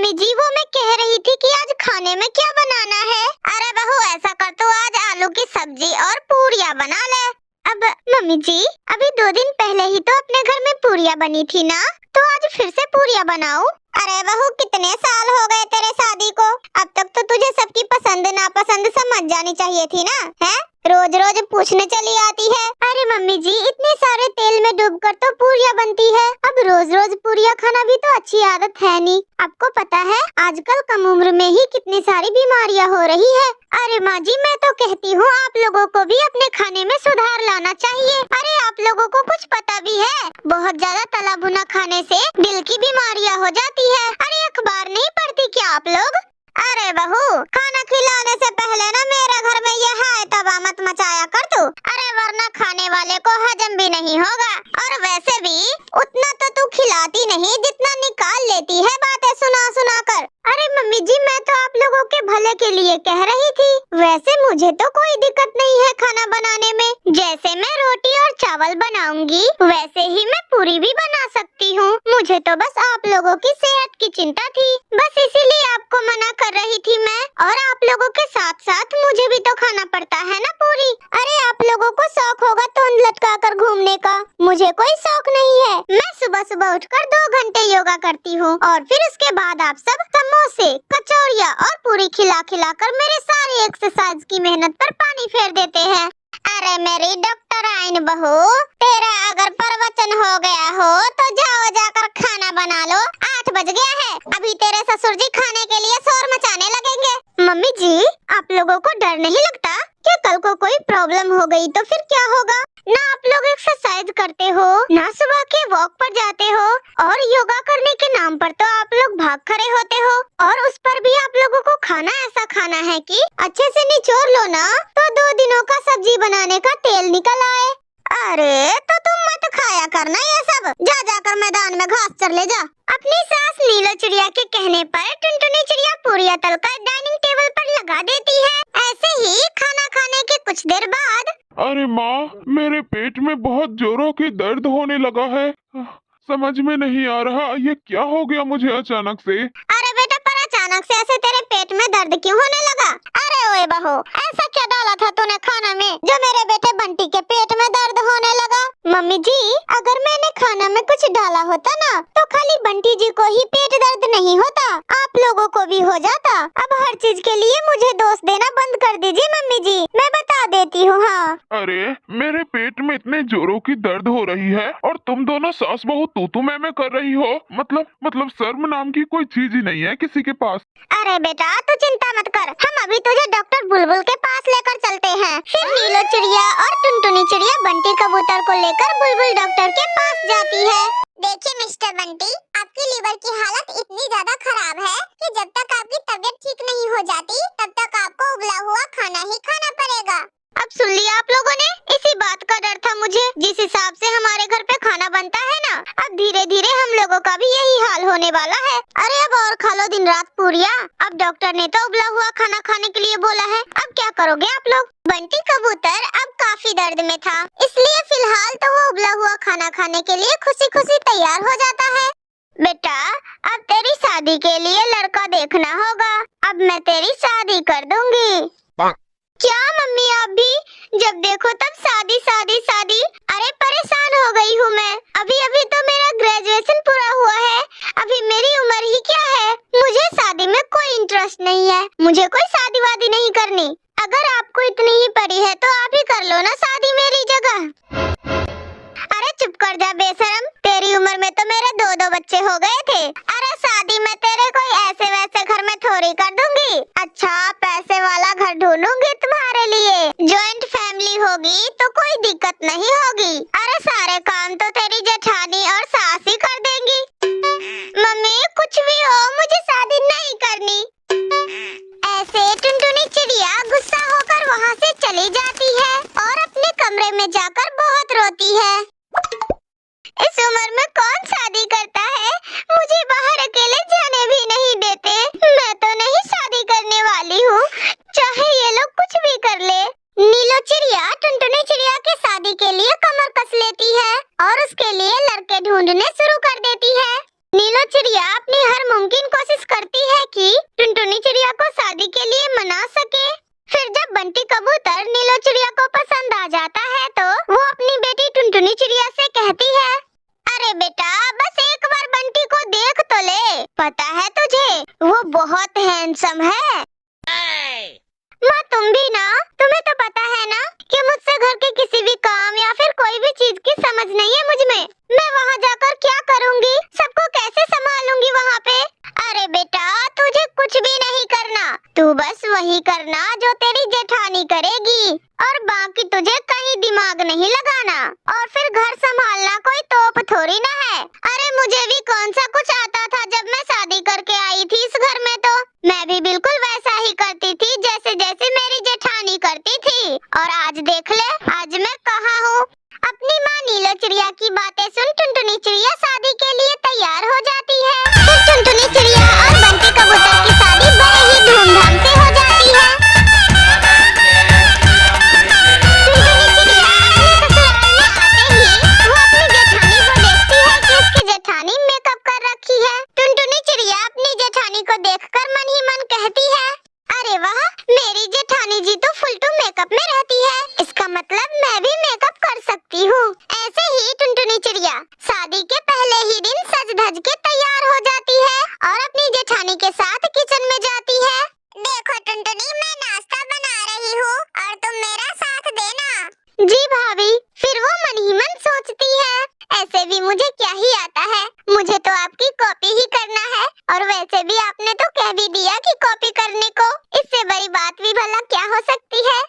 Mummy जी वो मैं कह रही थी कि आज खाने में क्या बनाना है। अरे बहू ऐसा कर तू आज आलू की सब्जी और पूरियाँ बना ले। अब मम्मी जी अभी 2 दिन पहले ही तो अपने घर में पूरियाँ बनी थी ना, तो आज फिर से पूरियाँ बनाऊं? अरे बहू कितने साल हो गए तेरे शादी को, अब तक तो तुझे सबकी पसंद नापसंद समझ जानी चाहिए थी ना, है? रोज रोज पूछने चली आती है। अरे मम्मी जी इतने सारे तेल में डूबकर तो पूरियाँ बनती है, अब रोज रोज पूरियाँ खाना भी तो अच्छी आदत है नहीं। आपको पता है आजकल कम उम्र में ही कितनी सारी बीमारियाँ हो रही है। अरे माँ जी मैं तो कहती हूँ आप लोगों को भी अपने खाने में सुधार लाना चाहिए। अरे आप लोगों को कुछ पता भी है, बहुत ज्यादा तला भुना खाने से दिल की बीमारियाँ हो जाती है। अरे अखबार नहीं पढ़ती क्या आप लोग? अरे बहू खाना खिलाने से पहले ना मेरे घर में ये है तबा मत मचाया कर तू, अरे वरना खाने वाले को हजम भी नहीं होगा। और वैसे भी उतना तो तू खिलाती नहीं जितना निकाल लेती है बातें सुना सुना कर। अरे मम्मी जी मैं तो आप लोगों के भले के लिए कह रही थी, वैसे मुझे तो कोई दिक्कत नहीं है खाना बनाने में। जैसे मैं रोटी और चावल बनाऊंगी वैसे ही मैं पूरी भी बना सकती हूँ। मुझे तो बस आप लोगों की सेहत की चिंता थी, बस इसीलिए आपको मना कर रही थी मैं। और आप लोगों के साथ साथ मुझे भी तो खाना पड़ता है ना पूरी। अरे आप लोगों को शौक होगा तो लटका कर घूमने का, मुझे कोई शौक नहीं है। मैं सुबह सुबह उठकर 2 घंटे योगा करती हूँ और फिर उसके बाद आप सब समोसे कचौरियाँ और पूरी खिला खिला कर मेरे सारी एक्सरसाइज की मेहनत पर पानी फेर देते हैं। अरे मेरी डॉक्टर आइन बहू, तेरा अगर प्रवचन हो गया हो तो जाओ जाकर खाना बना लो, 8 बज गया है, अभी तेरे ससुर जी खाने के लिए शोर मचाने लगेंगे। मम्मी जी आप लोगों को डर नहीं लगता कि कल को कोई प्रॉब्लम हो गई तो फिर क्या होगा? ना आप लोग एक्सरसाइज करते हो, ना सुबह के वॉक पर जाते हो, और योगा करने के नाम पर तो आप लोग भाग खड़े होते हो। और उस पर भी आप लोगों को खाना ऐसा खाना है कि अच्छे से निचोड़ लो ना तो 2 दिनों का सब्जी बनाने का तेल निकल आए। अरे तो तुम मत खाया करना ये सब, जा जाकर मैदान में घास चर ले जा। अपनी सास नीलो चिड़िया के कहने पर टुनटुनी चिड़िया पूरियाँ तलकर डाइनिंग टेबल पर लगा देती है। ऐसे ही खाना खाने के कुछ देर बाद, अरे माँ मेरे पेट में बहुत जोरों की दर्द होने लगा है, समझ में नहीं आ रहा ये क्या हो गया मुझे अचानक से। अरे बेटा पर अचानक से ऐसे तेरे पेट में दर्द क्यों होने लगा? अरे ओए बहू ऐसा क्या डाला था तूने खाना में जो मेरे बेटे बंटी के पेट में दर्द होने लगा? मम्मी जी अगर मैंने खाना में कुछ डाला होता ना तो खाली बंटी जी को ही पेट दर्द नहीं होता, आप लोगों को भी हो जाता। अब हर चीज के लिए मुझे दोष देना बंद कर दीजिए मम्मी जी, मैं बता देती हूँ। हाँ अरे मेरे पेट में इतने जोरों की दर्द हो रही है और तुम दोनों सास बहू तू मैं कर रही हो, मतलब शर्म नाम की कोई चीज ही नहीं है किसी के पास। अरे बेटा तू चिंता मत कर, हम अभी तुझे डॉक्टर बुलबुल के पास लेकर चलते हैं। फिर नीलो चिड़िया और टुनटुनी चिड़िया बंटी कबूतर को लेकर बुलबुल डॉक्टर के पास जाती है। देखिए मिस्टर बंटी आपकी लीवर की हालत इतनी ज्यादा खराब है कि जब तक आपकी तबीयत ठीक नहीं हो जाती तब तक आपको उबला हुआ खाना ही खाना पड़ेगा। अब सुन लिया आप लोगों ने, इसी बात का डर था मुझे। जिस हिसाब से हमारे घर पे खाना बनता है ना, अब धीरे धीरे हम लोगों का भी यही हाल होने वाला है। अरे अब और खा लो दिन रात पूरियाँ, अब डॉक्टर ने तो उबला हुआ खाना खाने के लिए बोला है, अब क्या करोगे आप लोग? बंटी कबूतर अब काफी दर्द में था, इसलिए फिलहाल तो वो उबला हुआ खाना खाने के लिए खुशी खुशी तैयार हो जाता है। बेटा अब तेरी शादी के लिए लड़का देखना होगा, अब मैं तेरी शादी कर दूंगी। क्या मम्मी आप भी जब देखो तब शादी शादी शादी? अरे परेशान हो गई हूँ मैं, अभी अभी तो मेरा ग्रेजुएशन पूरा हुआ है, अभी मेरी उम्र ही क्या है, मुझे शादी में कोई इंटरेस्ट नहीं है, मुझे कोई शादी वादी नहीं करनी। अगर आपको इतनी ही पड़ी है तो आप ही कर लो ना शादी मेरी जगह। अरे चुप कर जा बेशरम, तेरी उम्र में तो मेरे 2 बच्चे हो गए थे। अरे शादी मैं तेरे कोई ऐसे वैसे घर में थोड़ी कर दूंगी, अच्छा पैसे वाला घर ढूंढूंगी तुम्हारे लिए, जॉइंट फैमिली होगी तो कोई दिक्कत नहीं होगी। अरे सारे काम तो तेरी जेठानी और सास ही कर देंगी। मम्मी कुछ भी हो मुझे शादी नहीं करनी। ऐसे टुनटुनी चिड़िया गुस्सा होकर वहाँ से चली जाती है और अपने कमरे में जाकर बहुत रोती है। इस उम्र में कौन शादी करता है, मुझे बाहर अकेले जाने भी नहीं देते, मैं तो नहीं शादी करने वाली हूँ, चाहे ये लोग कुछ भी कर ले। नीलो चिड़िया टुनटुनी चिड़िया के शादी के लिए कमर कस लेती है और उसके लिए लड़के ढूंढने शुरू कर देती है। नीलो चिड़िया अपनी हर मुमकिन पता है तुझे, वो बहुत हैंडसम है। माँ तुम भी ना, तुम्हें तो पता है ना कि मुझसे घर के किसी भी काम या फिर कोई भी चीज की समझ नहीं है मुझ में। मैं वहाँ जाकर क्या करूँगी, सबको कैसे संभालूंगी वहाँ पे। अरे बेटा तुझे कुछ भी नहीं करना, तू बस वही करना जो तेरी जेठानी करेगी, और बाकी तुझे कहीं दिमाग नहीं लगाना। और फिर घर संभालना कोई तोप थोड़ी ना है। अरे मुझे भी कौन सा कुछ आता था जब मैं शादी करके आई थी इस घर में, तो मैं भी बिल्कुल वैसा ही करती थी जैसे जैसे मेरी जेठानी करती थी। और आज देख ले, आज मैं कहाँ हूँ। अपनी माँ नीलो चिड़िया की बातें सुन टुनटुनी चिड़िया शादी के लिए तैयार हो जाती है। फिर टुनटुनी चिड़िया और बंटी कबूतर की शादी बड़े ही धूमधाम से हो जाती है। टुनटुनी चिड़िया अपने ससुराल में आते ही वो अपनी जेठानी को देखती है कि उसकी जेठानी मेकअप कर रखी है। टुनटुनी चिड़िया अपनी जेठानी को देखकर मन ही मन कहती है, अरे वाह, मेरी जेठानी जी तो फुल टू मेकअप में रहती है, इसका मतलब मैं भी मेकअप कर सकती हूँ। ऐसे ही टुनटुनी चिड़िया शादी के पहले ही दिन सज धज के तैयार हो जाती है और अपनी जेठानी के साथ किचन में जाती है। देखो टुनटुनी, मैं नाश्ता बना रही हूँ और तुम मेरा साथ देना। जी भाभी। फिर वो मन ही मन सोचती है, ऐसे भी मुझे क्या ही आता है, मुझे तो आपकी कॉपी ही करना है, और वैसे भी आपने तो कह भी दिया कि कॉपी करने को, इससे बड़ी बात भी भला क्या हो सकती है।